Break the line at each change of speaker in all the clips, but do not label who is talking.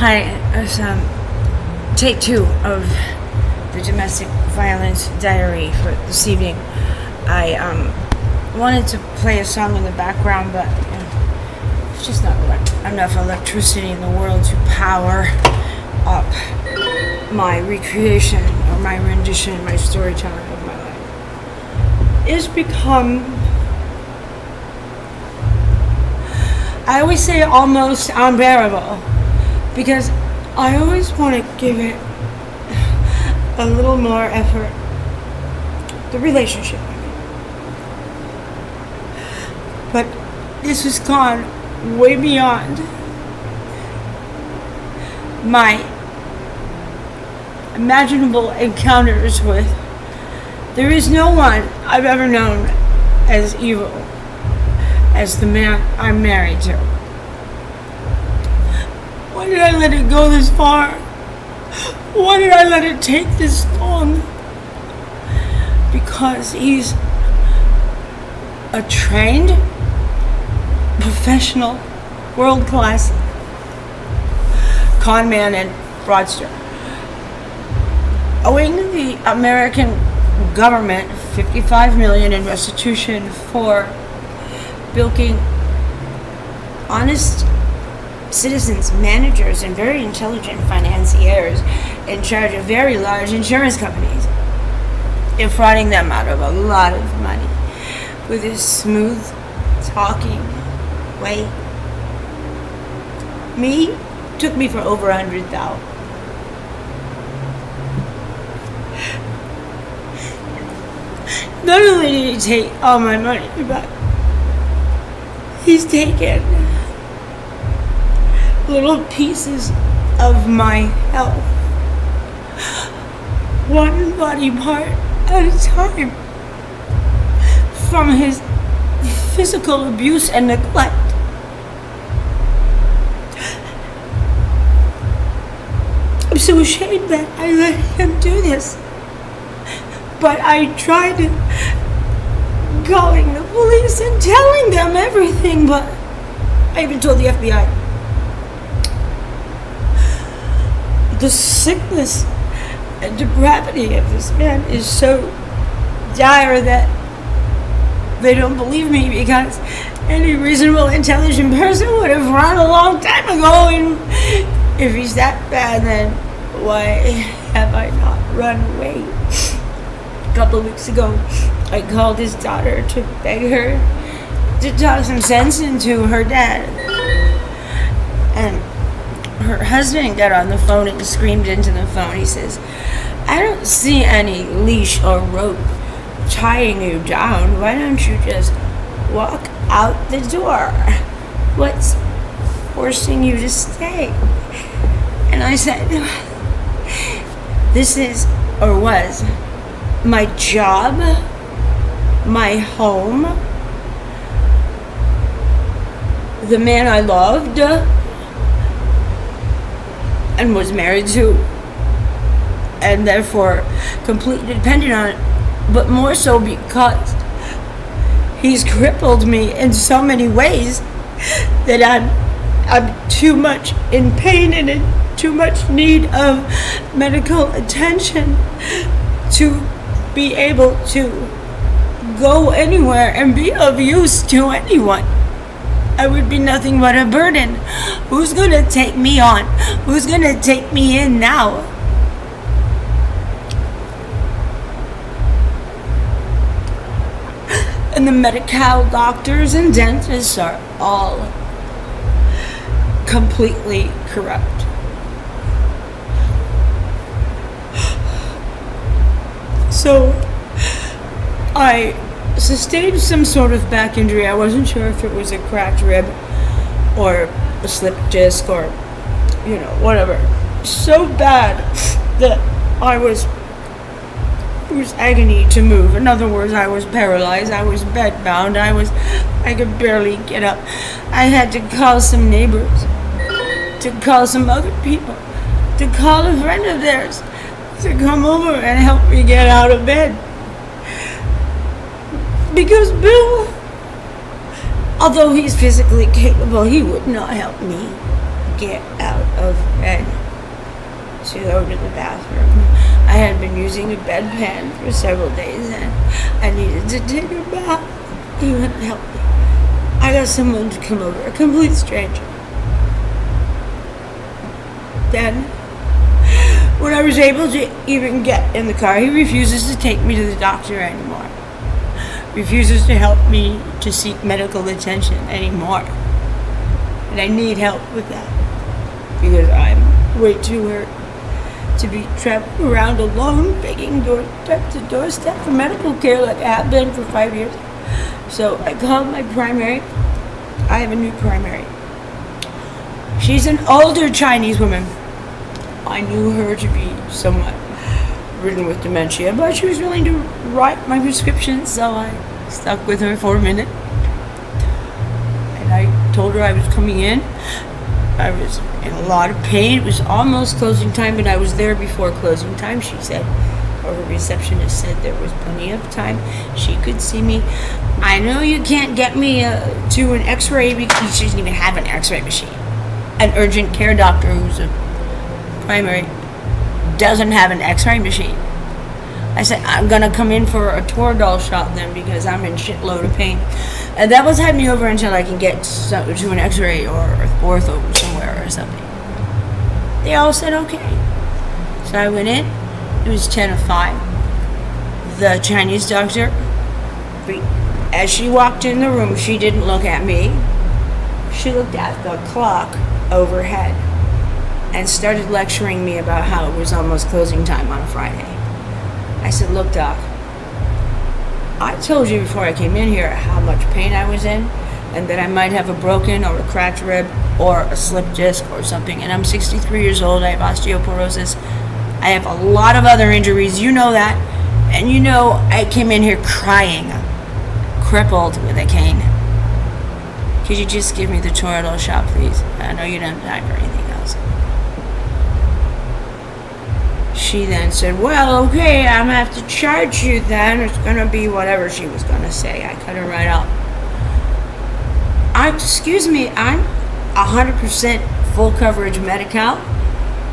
Hi, it's take 2 of the domestic violence diary for this evening. I wanted to play a song in the background, but it's just not enough electricity in the world to power up my recreation or my rendition, my storytelling of my life. It's become, I always say, almost unbearable, because I always want to give it a little more effort. The relationship, I mean. But this has gone way beyond my imaginable encounters with. There is no one I've ever known as evil as the man I'm married to. Why did I let it go this far? Why did I let it take this long? Because he's a trained, professional, world-class con man and fraudster. Owing the American government $55 million in restitution for bilking honest citizens, managers, and very intelligent financiers in charge of very large insurance companies, defrauding them out of a lot of money with his smooth talking way. Took me for over 100,000. Not only did he take all my money, but he's taken little pieces of my health, one body part at a time, from his physical abuse and neglect. I'm so ashamed that I let him do this, but I tried calling the police and telling them everything, but I even told the FBI. The sickness and depravity of this man is so dire that they don't believe me, because any reasonable, intelligent person would have run a long time ago, and if he's that bad, then why have I not run away? A couple of weeks ago, I called his daughter to beg her to talk some sense into her dad, and her husband got on the phone and screamed into the phone. He says, "I don't see any leash or rope tying you down. Why don't you just walk out the door? What's forcing you to stay?" And I said, "This is, or was, my job, my home, the man I loved and was married to, and therefore completely dependent on it, but more so because he's crippled me in so many ways that I'm too much in pain and in too much need of medical attention to be able to go anywhere and be of use to anyone. I would be nothing but a burden. Who's gonna take me on? Who's gonna take me in now?" And the medical doctors and dentists are all completely corrupt. So I sustained some sort of back injury. I wasn't sure if it was a cracked rib or a slipped disc or, whatever. So bad that it was agony to move. In other words, I was paralyzed. I was bedbound. I could barely get up. I had to call some neighbors, to call some other people, to call a friend of theirs to come over and help me get out of bed. Because Bill, although he's physically capable, he would not help me get out of bed to go to the bathroom. I had been using a bedpan for several days and I needed to take a bath. He wouldn't help me. I got someone to come over, a complete stranger. Then, when I was able to even get in the car, he refuses to take me to the doctor anymore. Refuses to help me to seek medical attention anymore. And I need help with that because I'm way too hurt to be trapped around alone, begging doorstep to doorstep for medical care like I have been for 5 years. So I called my primary. I have a new primary. She's an older Chinese woman. I knew her to be somewhat ridden with dementia, but she was willing to write my prescriptions, so I stuck with her for a minute. And I told her I was coming in. I was in a lot of pain. It was almost closing time, but I was there before closing time, she said. Or her receptionist said there was plenty of time. She could see me. I know you can't get me to an x-ray because she doesn't even have an x-ray machine. An urgent care doctor who's a primary doesn't have an x-ray machine. I said, I'm going to come in for a Toradol shot then because I'm in shitload of pain. And that will have me over until I can get to an x-ray or ortho somewhere or something. They all said okay. So I went in. It was 10:05. The Chinese doctor, as she walked in the room, she didn't look at me. She looked at the clock overhead and started lecturing me about how it was almost closing time on a Friday. I said, look, Doc, I told you before I came in here how much pain I was in and that I might have a broken or a cracked rib or a slipped disc or something. And I'm 63 years old. I have osteoporosis. I have a lot of other injuries. You know that. And you know I came in here crying, crippled with a cane. Could you just give me the Toradol shot, please? I know you don't have time for anything else. She then said, well, okay, I'm going to have to charge you then. It's going to be whatever she was going to say. I cut her right out. Excuse me, I'm 100% full coverage Medi-Cal,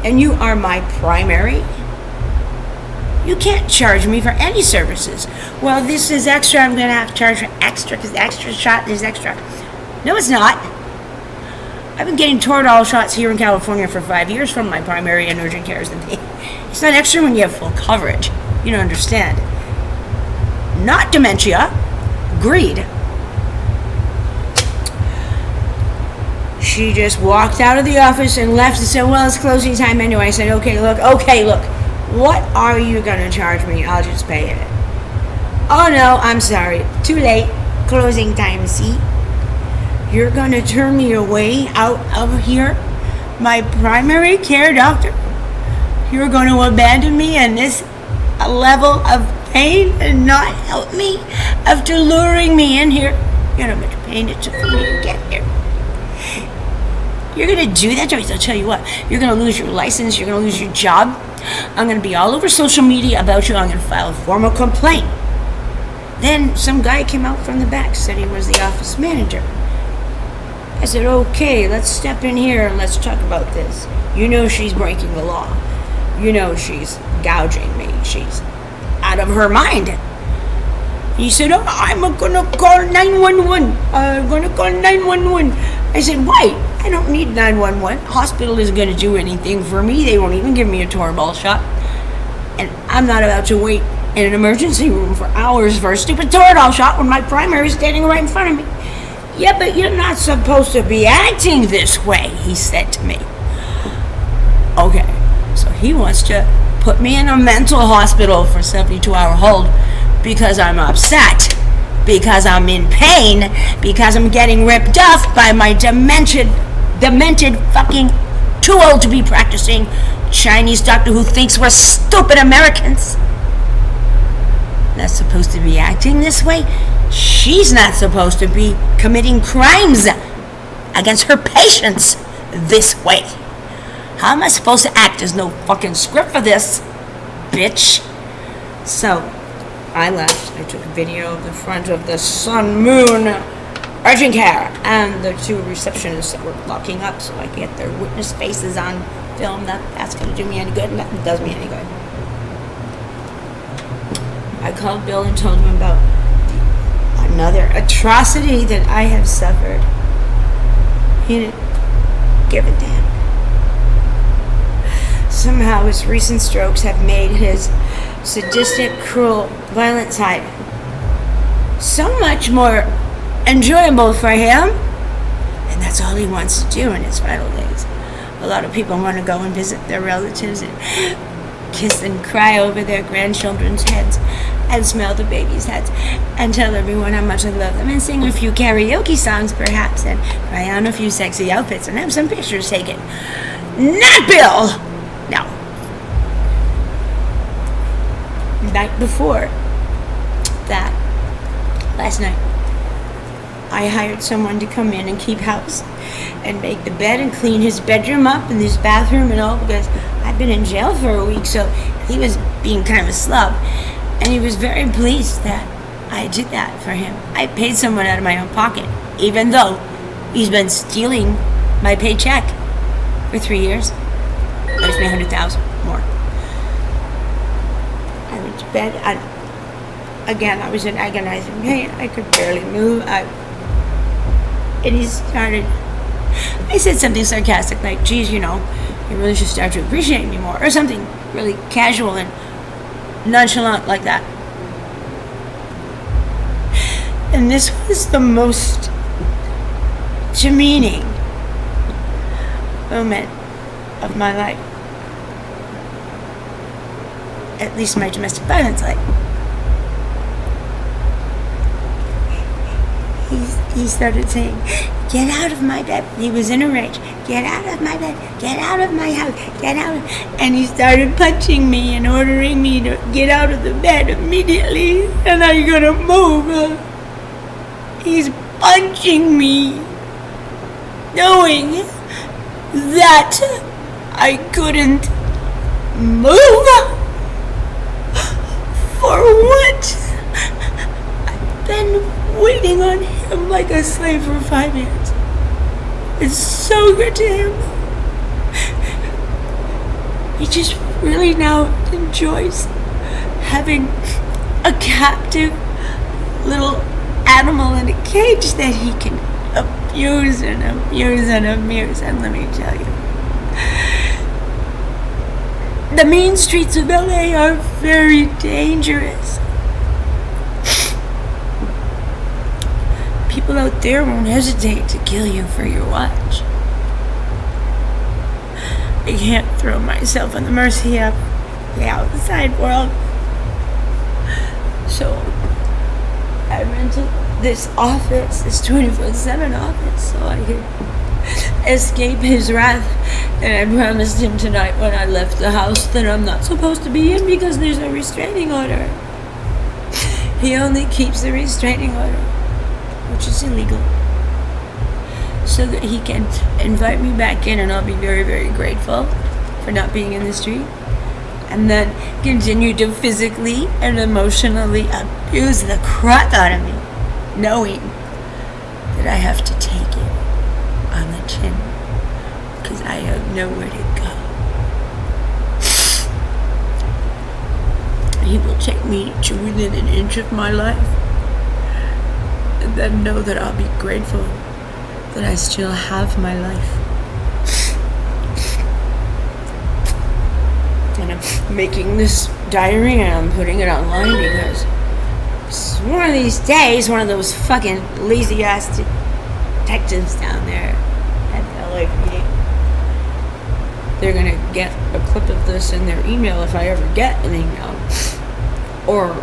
and you are my primary. You can't charge me for any services. Well, this is extra. I'm going to have to charge for extra because the extra shot is extra. No, it's not. I've been getting Toradol shots here in California for 5 years from my primary and urgent cares. It's not extra when you have full coverage. You don't understand. Not dementia. Greed. She just walked out of the office and left and said, well, it's closing time anyway. I said, okay, look. What are you going to charge me? I'll just pay it. Oh, no, I'm sorry. Too late. Closing time, see? You're going to turn me away out of here? My primary care doctor? You're going to abandon me in this level of pain and not help me after luring me in here? You know how much pain it took for me to get here. You're going to do that? I'll tell you what. You're going to lose your license. You're going to lose your job. I'm going to be all over social media about you. I'm going to file a formal complaint. Then some guy came out from the back, said he was the office manager. I said, okay, let's step in here and let's talk about this. You know she's breaking the law. You know she's gouging me. She's out of her mind. He said, oh, I'm going to call 911. I'm going to call 911. I said, why? I don't need 911. Hospital isn't going to do anything for me. They won't even give me a Toradol shot. And I'm not about to wait in an emergency room for hours for a stupid Toradol shot when my primary is standing right in front of me. Yeah, but you're not supposed to be acting this way, he said to me. Okay, so he wants to put me in a mental hospital for 72-hour hold because I'm upset, because I'm in pain, because I'm getting ripped off by my demented fucking too old to be practicing Chinese doctor who thinks we're stupid Americans. Not supposed to be acting this way. She's not supposed to be committing crimes against her patients this way. How am I supposed to act? There's no fucking script for this, bitch. So, I left. I took a video of the front of the sun moon urgent care, and the two receptionists that were locking up so I could get their witness faces on film. That's going to do me any good. Nothing does me any good. I called Bill and told him about another atrocity that I have suffered. He didn't give a damn. Somehow his recent strokes have made his sadistic, cruel, violent side so much more enjoyable for him. And that's all he wants to do in his final days. A lot of people want to go and visit their relatives and kiss and cry over their grandchildren's heads and smell the babies' heads and tell everyone how much I love them and sing a few karaoke songs perhaps and try on a few sexy outfits and have some pictures taken. Not Bill! No. Night before that, last night, I hired someone to come in and keep house and make the bed and clean his bedroom up and his bathroom and all, because I've been in jail for a week, so he was being kind of a slub. And he was very pleased that I did that for him. I paid someone out of my own pocket, even though he's been stealing my paycheck for 3 years. Owes me $100,000 more. I went to bed, and again, I was in agonizing pain. I could barely move. And he started, I said something sarcastic like, geez, you really should start to appreciate me more, or something really casual and nonchalant like that. And this was the most demeaning moment of my life. At least my domestic violence life. He started saying, get out of my bed. He was in a rage. Get out of my bed. Get out of my house. Get out of... And he started punching me and ordering me to get out of the bed immediately. And I'm going to move. He's punching me, knowing that I couldn't move. For what? I've been waiting on him like a slave for 5 years. It's so good to him. He just really now enjoys having a captive little animal in a cage that he can abuse and abuse and abuse. And let me tell you, the mean streets of LA are very dangerous. People out there won't hesitate to kill you for your watch. I can't throw myself on the mercy of the outside world. So I rented this office, this 24/7 office, so I could escape his wrath. And I promised him tonight when I left the house that I'm not supposed to be in because there's a restraining order. He only keeps the restraining order, which is illegal, so that he can invite me back in, and I'll be very, very grateful for not being in the street, and then continue to physically and emotionally abuse the crap out of me, knowing that I have to take it on the chin because I have nowhere to go. He will take me to within an inch of my life, and then know that I'll be grateful that I still have my life. And I'm making this diary and I'm putting it online because one of these days, one of those fucking lazy ass detectives down there at the LAPD, they're gonna get a clip of this in their email if I ever get an email, or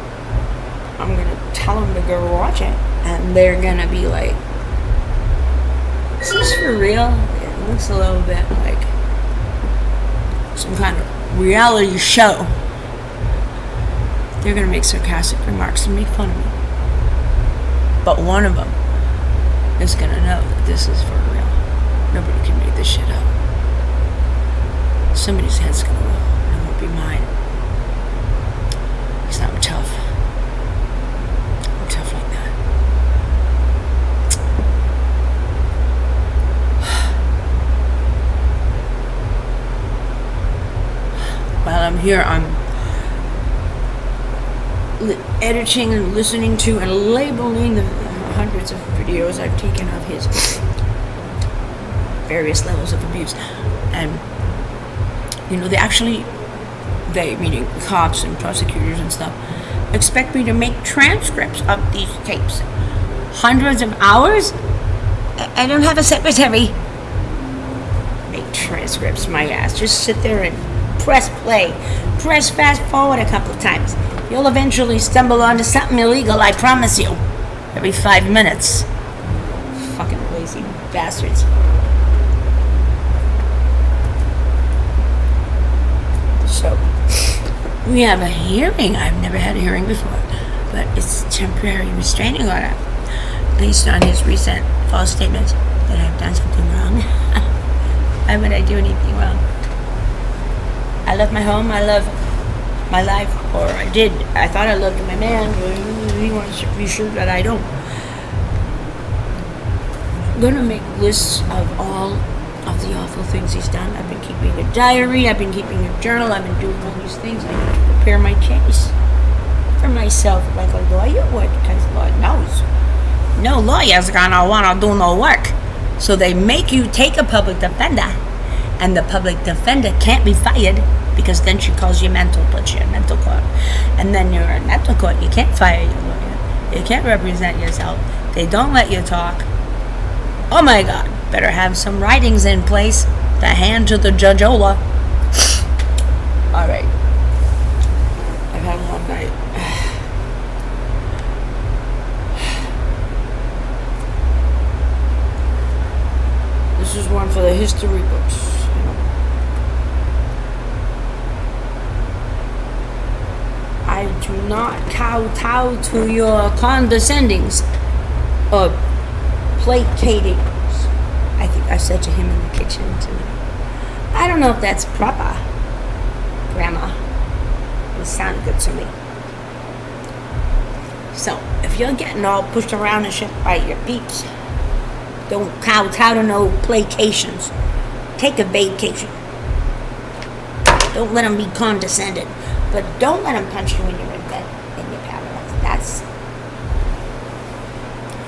I'm gonna tell them to go watch it, and they're gonna be like, is this for real? It looks a little bit like some kind of reality show. They're gonna make sarcastic remarks and make fun of me, but one of them is gonna know that this is for real. Nobody can make this shit up. Somebody's head's gonna roll, and it won't be mine. Because I'm tough. I'm tough like that. while I'm here, I'm editing and listening to and labeling the hundreds of videos I've taken of his various levels of abuse. And they meaning cops and prosecutors and stuff, expect me to make transcripts of these tapes. Hundreds of hours? I don't have a secretary. Make transcripts, my ass. Just sit there and press play. Press fast forward a couple times. You'll eventually stumble onto something illegal, I promise you. Every 5 minutes. Fucking lazy bastards. So, we have a hearing. I've never had a hearing before, but it's temporary restraining order based on his recent false statements that I've done something wrong. Why would I do anything wrong? I love my home. I love my life, or I did. I thought I loved my man, but he wants to be sure that I don't. I'm gonna make lists of all of the awful things he's done. I've been keeping a diary, I've been keeping a journal, I've been doing all these things. I need to prepare my case for myself like a lawyer would, because Lord knows, no lawyer's gonna wanna do no work. So they make you take a public defender, and the public defender can't be fired, because then she calls you mental, puts you in mental court. And then you're in mental court, you can't fire your lawyer. You can't represent yourself. They don't let you talk. Oh my God, better have some writings in place to hand to the judgeola. Alright. I've had a long night. This is one for the history books. I do not kowtow to your condescendings or placatings. I think I said to him in the kitchen tonight. I don't know if that's proper, Grandma. It sounded good to me. So, if you're getting all pushed around and shit by your peeps, don't kowtow to no placations. Take a vacation. Don't let them be condescended. But don't let him punch you when you're in bed and you're paralyzed.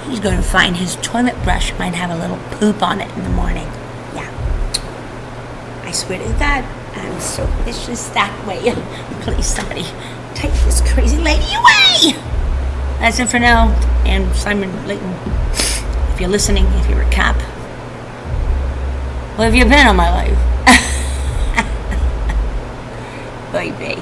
He's going to find his toilet brush might have a little poop on it in the morning. Yeah. I swear to God, I'm so vicious that way. Please, somebody, take this crazy lady away! That's it for now. And Simon Layton, if you're listening, if you're a cop, where have you been all my life? Baby.